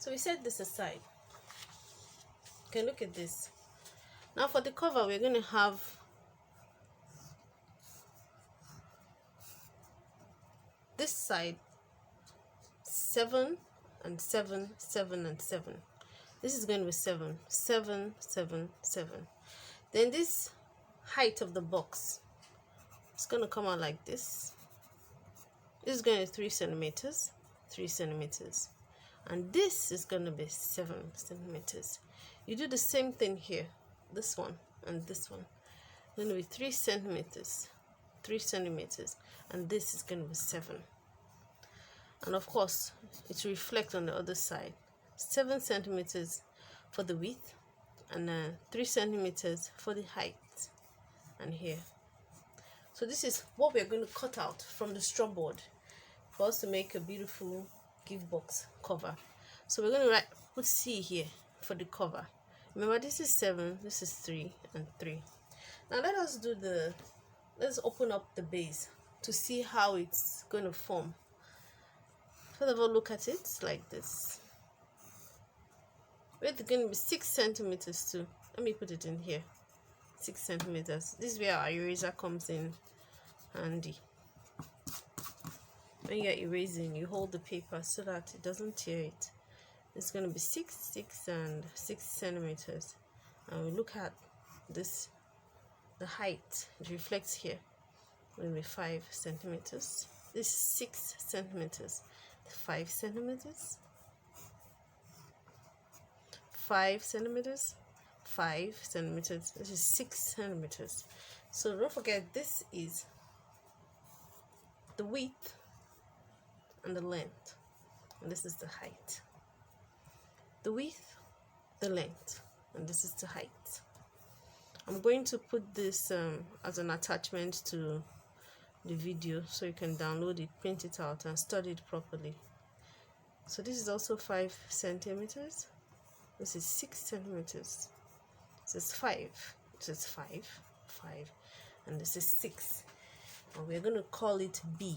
So we set this aside. Okay, look at this. Now for the cover, we're going to have this side 7 and 7, 7 and 7. This is going to be 7, 7, 7, 7. Then this height of the box, it's going to come out like this. This is going to be 3 centimeters, 3 centimeters. And this is going to be 7 centimeters. You do the same thing here. This one and this one. It's going to be 3 centimeters, 3 centimeters. And this is going to be 7. And of course, it will reflect on the other side. 7 centimeters for the width and 3 centimeters for the height. And here. So this is what we're going to cut out from the straw board for us to make a beautiful gift box cover. So we're going to put C here for the cover. Remember, this is 7, this is 3 and 3. Now let's open up the base to see how it's going to form. First of all, look at it like this. It's going to be 6 centimeters too. Let me put it in here. 6 centimeters. This is where our eraser comes in handy. When you're erasing, you hold the paper so that it doesn't tear it. It's going to be 6, 6 and 6 centimeters. And we look at this, the height, it reflects here. It will be 5 centimeters. This is 6 centimeters. 5 centimeters. 5 centimeters. 5 centimeters. This is 6 centimeters. So don't forget, this is the width and the length, and this is the height. The width, the length, and this is the height. I'm going to put this as an attachment to the video so you can download it, print it out and study it properly. So this is also 5 centimeters. This is 6 centimeters. This is 5. This is 5, 5, and this is 6. And we're going to call it B.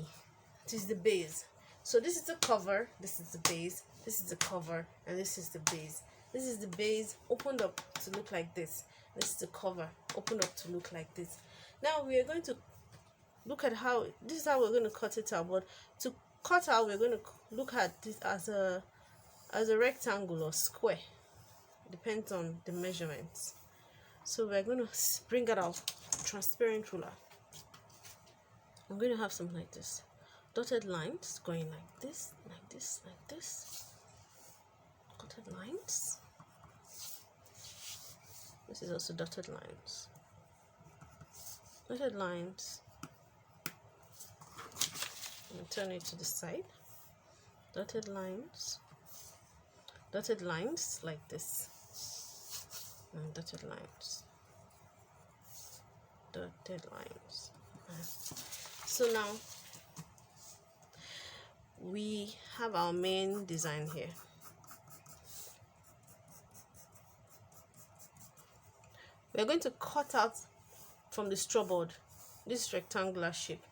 This is the base. So this is the cover, this is the base, this is the cover, and this is the base. This is the base opened up to look like this. This is the cover opened up to look like this. Now we are going to look at how, this is how we're going to cut it out. But to cut out, we're going to look at this as a rectangle or square. Depends on the measurements. So we're going to bring it out, transparent ruler. I'm going to have something like this. Dotted lines going like this, like this, like this. Dotted lines. This is also dotted lines. Dotted lines. And turn it to the side. Dotted lines. Dotted lines like this. And dotted lines. Dotted lines. So now we have our main design here. We're going to cut out from the straw board this rectangular shape,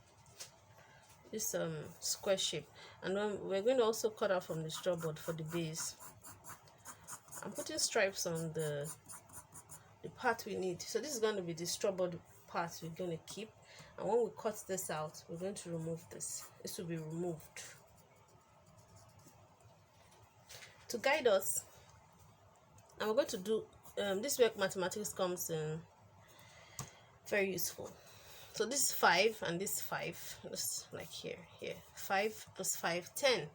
this square shape, and then we're going to also cut out from the straw board for the base. I'm putting stripes on the part we need. So this is going to be the straw board part we're going to keep, and when we cut this out, we're going to remove this. This will be removed. To guide us, and we're going to do this where mathematics comes in very useful. So this is 5 and this 5, just like here. 5 plus 5, 10,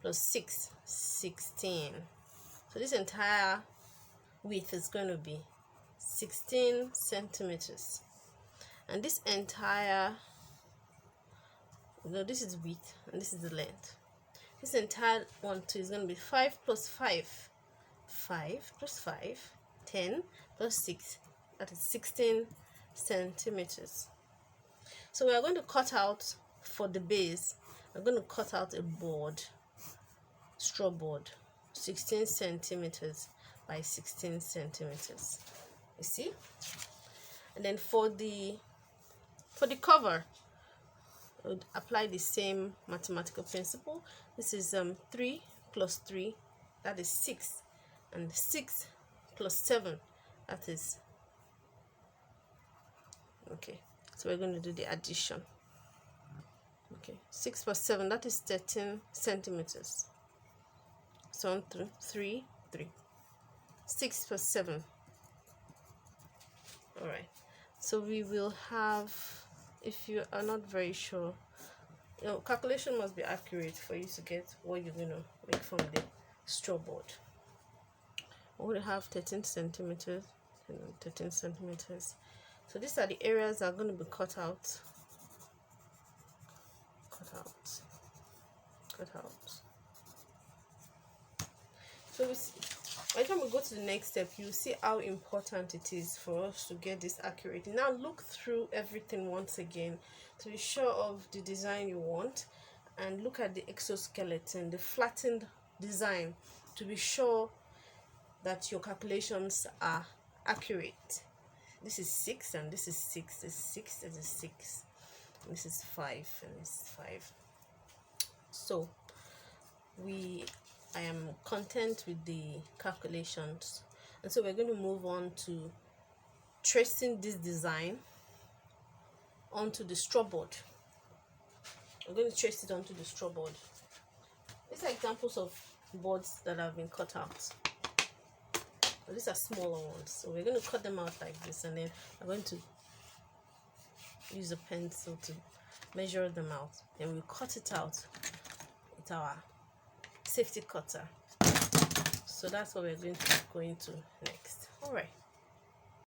plus 6, 16. So this entire width is going to be 16 centimeters, and this entire, this is width and this is the length. This entire one too is going to be 5 plus 5, 5 plus 5, 10 plus 6, that is 16 centimeters. So we are going to cut out for the base. I'm going to cut out a board, straw board, 16 centimeters by 16 centimeters. You see? And then for the cover, I would apply the same mathematical principle. This is 3 plus 3 that is 6, and 6 plus 7, that is okay. So we're going to do the addition. Okay, 6 plus 7, that is 13 centimeters. So 1 through 3, 3. 6 plus 7. All right. So we will have, if you are not very sure, calculation must be accurate for you to get what you're going to make from the straw board. We're going to have 13 centimeters, 13 centimeters. So these are the areas that are going to be cut out. Cut out. So by the time we go to the next step, you see how important it is for us to get this accurate. Now look through everything once again to be sure of the design you want, and look at the exoskeleton, the flattened design, to be sure that your calculations are accurate. This is 6 and this is 6. This is 6, this is 6. This is 5 and this is 5. So I am content with the calculations, and so we're going to move on to tracing this design onto the straw board. We're going to trace it onto the straw board. These are examples of boards that have been cut out. So these are smaller ones, so we're going to cut them out like this, and then I'm going to use a pencil to measure them out, and we'll cut it out with our safety cutter. So that's what we're going to go into next. All right.